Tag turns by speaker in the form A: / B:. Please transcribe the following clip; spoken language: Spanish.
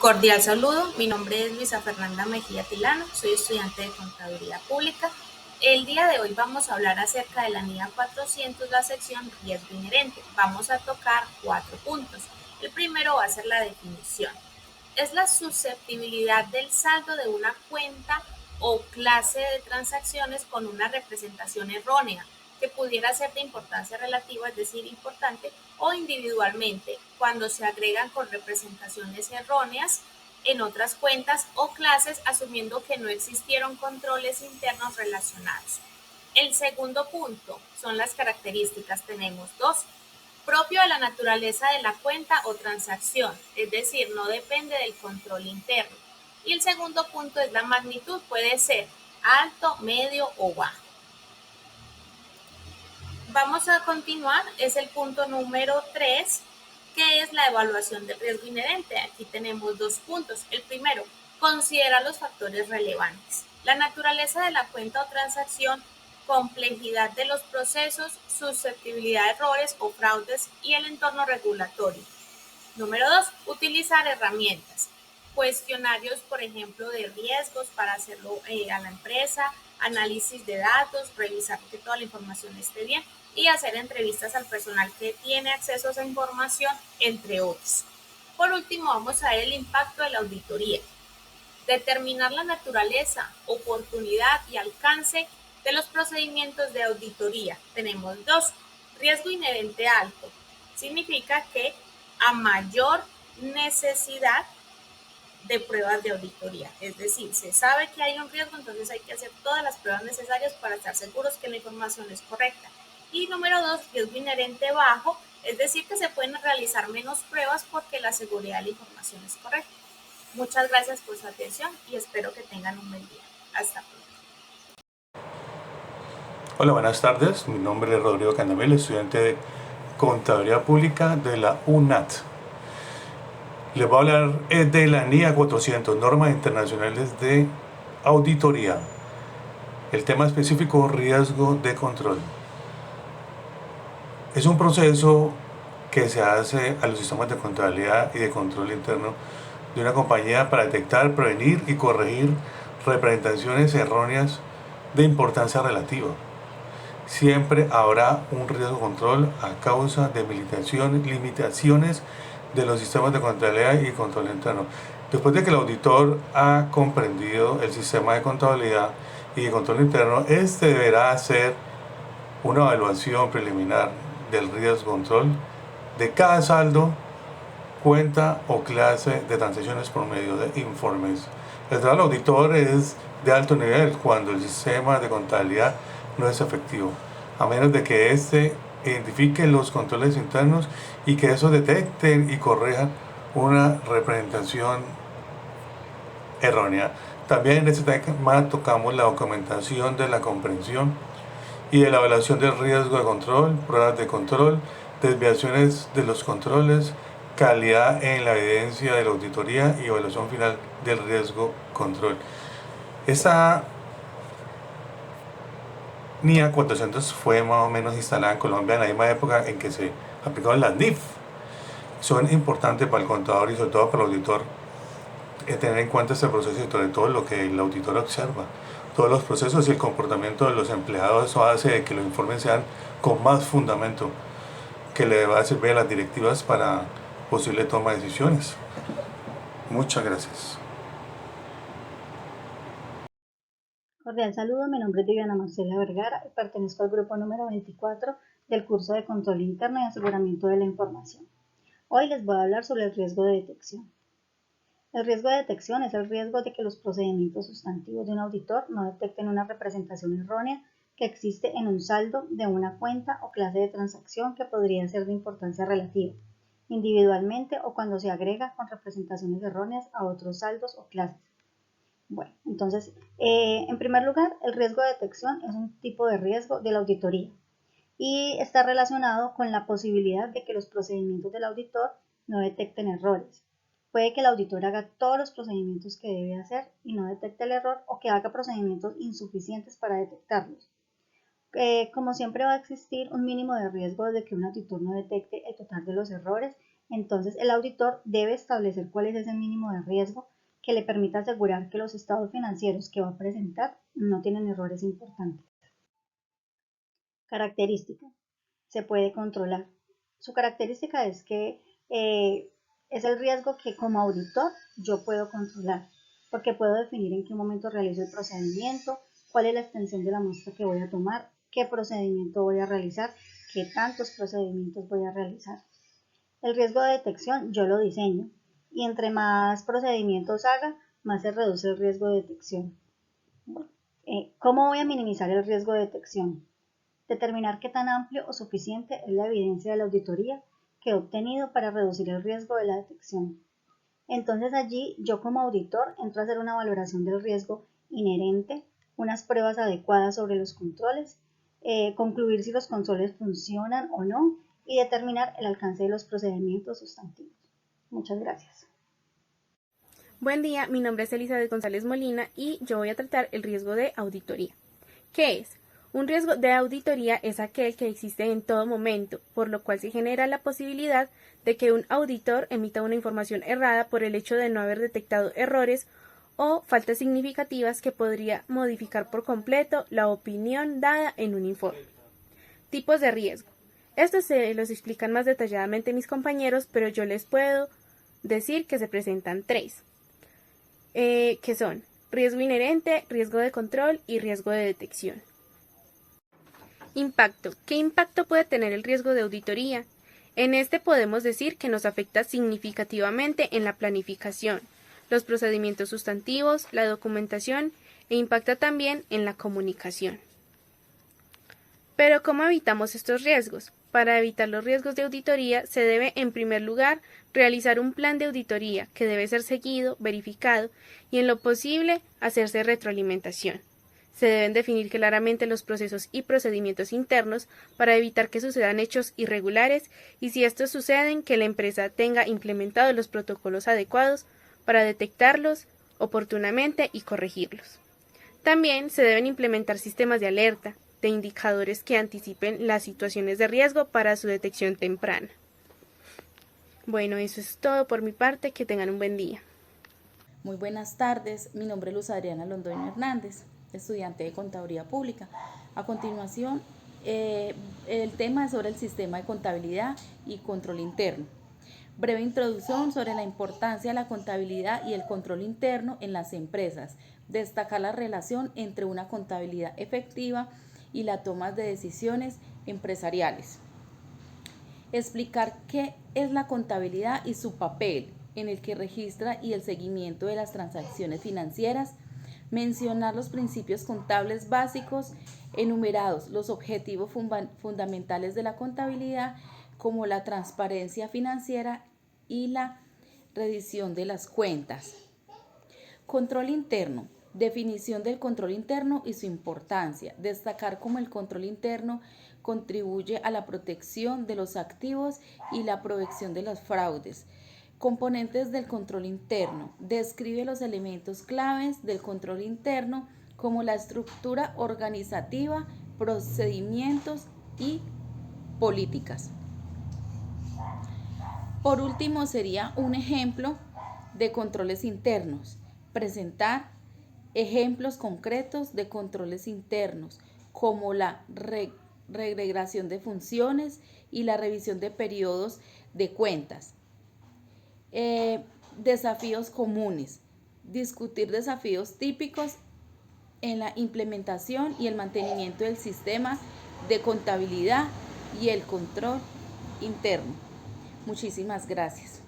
A: Cordial saludo, mi nombre es Luisa Fernanda Mejía Tilano, soy estudiante de Contaduría Pública. El día de hoy vamos a hablar acerca de la NIA 400, la sección riesgo inherente. Vamos a tocar 4 puntos. El primero va a ser la definición. Es la susceptibilidad del saldo de una cuenta o clase de transacciones con una representación errónea, que pudiera ser de importancia relativa, es decir, importante, o individualmente, cuando se agregan con representaciones erróneas en otras cuentas o clases, asumiendo que no existieron controles internos relacionados. El segundo punto son las características. Tenemos dos. Propio de la naturaleza de la cuenta o transacción, es decir, no depende del control interno. Y el segundo punto es la magnitud, puede ser alto, medio o bajo. Vamos a continuar, es el punto número 3, que es la evaluación del riesgo inherente. Aquí tenemos 2 puntos. El primero, considera los factores relevantes. La naturaleza de la cuenta o transacción, complejidad de los procesos, susceptibilidad de errores o fraudes y el entorno regulatorio. Número 2, utilizar herramientas. Cuestionarios, por ejemplo, de riesgos para hacerlo a la empresa, análisis de datos, revisar que toda la información esté bien y hacer entrevistas al personal que tiene acceso a esa información, entre otros. Por último, vamos a ver el impacto de la auditoría. Determinar la naturaleza, oportunidad y alcance de los procedimientos de auditoría. Tenemos 2. Riesgo inherente alto. Significa que a mayor necesidad de pruebas de auditoría, es decir, se sabe que hay un riesgo, entonces hay que hacer todas las pruebas necesarias para estar seguros que la información es correcta. Y número 2, riesgo inherente bajo, es decir, que se pueden realizar menos pruebas porque la seguridad de la información es correcta. Muchas gracias por su atención y espero que tengan un buen día. Hasta pronto.
B: Hola, buenas tardes. Mi nombre es Rodrigo Candamel, estudiante de Contaduría Pública de la UNAT. Les voy a hablar de la NIA 400, Normas Internacionales de Auditoría. El tema específico, riesgo de control. Es un proceso que se hace a los sistemas de contabilidad y de control interno de una compañía para detectar, prevenir y corregir representaciones erróneas de importancia relativa. Siempre habrá un riesgo de control a causa de limitaciones de los sistemas de contabilidad y control interno. Después de que el auditor ha comprendido el sistema de contabilidad y de control interno, este deberá hacer una evaluación preliminar del riesgo de control de cada saldo, cuenta o clase de transacciones por medio de informes. El trabajo del auditor es de alto nivel cuando el sistema de contabilidad no es efectivo, a menos de que éste identifique los controles internos y que esos detecten y corrijan una representación errónea. También en este tema tocamos la documentación de la comprensión y de la evaluación del riesgo de control, pruebas de control, desviaciones de los controles, calidad en la evidencia de la auditoría y evaluación final del riesgo control. Esta NIA 400 fue más o menos instalada en Colombia en la misma época en que se aplicaban las NIF. Son importantes para el contador y sobre todo para el auditor tener en cuenta este proceso y sobre todo lo que el auditor observa. Todos los procesos y el comportamiento de los empleados, eso hace de que los informes sean con más fundamento, que le va a servir a las directivas para posible toma de decisiones. Muchas gracias.
C: Cordial saludo, mi nombre es Diana Marcela Vergara y pertenezco al grupo número 24 del curso de Control Interno y Aseguramiento de la Información. Hoy les voy a hablar sobre el riesgo de detección. El riesgo de detección es el riesgo de que los procedimientos sustantivos de un auditor no detecten una representación errónea que existe en un saldo de una cuenta o clase de transacción que podría ser de importancia relativa, individualmente o cuando se agrega con representaciones erróneas a otros saldos o clases. Bueno, entonces, en primer lugar, el riesgo de detección es un tipo de riesgo de la auditoría y está relacionado con la posibilidad de que los procedimientos del auditor no detecten errores. Puede que el auditor haga todos los procedimientos que debe hacer y no detecte el error o que haga procedimientos insuficientes para detectarlos. Como siempre va a existir un mínimo de riesgo de que un auditor no detecte el total de los errores Entonces, el auditor debe establecer cuál es ese mínimo de riesgo que le permita asegurar que los estados financieros que va a presentar no tienen errores importantes. Característica. Se puede controlar. Su característica es que es el riesgo que como auditor yo puedo controlar, porque puedo definir en qué momento realizo el procedimiento, cuál es la extensión de la muestra que voy a tomar, qué procedimiento voy a realizar, qué tantos procedimientos voy a realizar. El riesgo de detección yo lo diseño y entre más procedimientos haga, más se reduce el riesgo de detección. ¿Cómo voy a minimizar el riesgo de detección? Determinar qué tan amplio o suficiente es la evidencia de la auditoría que he obtenido para reducir el riesgo de la detección. Entonces allí yo como auditor entro a hacer una valoración del riesgo inherente, unas pruebas adecuadas sobre los controles, concluir si los controles funcionan o no y determinar el alcance de los procedimientos sustantivos. Muchas gracias.
D: Buen día, mi nombre es Elizabeth González Molina y yo voy a tratar el riesgo de auditoría. ¿Qué es? Un riesgo de auditoría es aquel que existe en todo momento, por lo cual se genera la posibilidad de que un auditor emita una información errada por el hecho de no haber detectado errores o faltas significativas que podría modificar por completo la opinión dada en un informe. Tipos de riesgo. Estos se los explican más detalladamente mis compañeros, pero yo les puedo decir que se presentan tres, que son riesgo inherente, riesgo de control y riesgo de detección. Impacto. ¿Qué impacto puede tener el riesgo de auditoría? En este podemos decir que nos afecta significativamente en la planificación, los procedimientos sustantivos, la documentación e impacta también en la comunicación. Pero ¿cómo evitamos estos riesgos? Para evitar los riesgos de auditoría se debe, en primer lugar, realizar un plan de auditoría que debe ser seguido, verificado y, en lo posible, hacerse retroalimentación. Se deben definir claramente los procesos y procedimientos internos para evitar que sucedan hechos irregulares y, si estos suceden, que la empresa tenga implementados los protocolos adecuados para detectarlos oportunamente y corregirlos. También se deben implementar sistemas de alerta, de indicadores que anticipen las situaciones de riesgo para su detección temprana. Bueno, eso es todo por mi parte, que tengan un buen día.
E: Muy buenas tardes, mi nombre es Luz Adriana Londoño Hernández, estudiante de Contaduría Pública. A continuación, el tema es sobre el sistema de contabilidad y control interno. Breve introducción sobre la importancia de la contabilidad y el control interno en las empresas. Destacar la relación entre una contabilidad efectiva y la toma de decisiones empresariales. Explicar qué es la contabilidad y su papel en el que registra y el seguimiento de las transacciones financieras. Mencionar los principios contables básicos enumerados, los objetivos fundamentales de la contabilidad, como la transparencia financiera y la rendición de las cuentas. Control interno. Definición del control interno y su importancia. Destacar cómo el control interno contribuye a la protección de los activos y la prevención de los fraudes. Componentes del control interno. Describe los elementos claves del control interno, como la estructura organizativa, procedimientos y políticas. Por último, sería un ejemplo de controles internos. Presentar ejemplos concretos de controles internos, como la regregación de funciones y la revisión de periodos de cuentas. Desafíos comunes. Discutir desafíos típicos en la implementación y el mantenimiento del sistema de contabilidad y el control interno. Muchísimas gracias.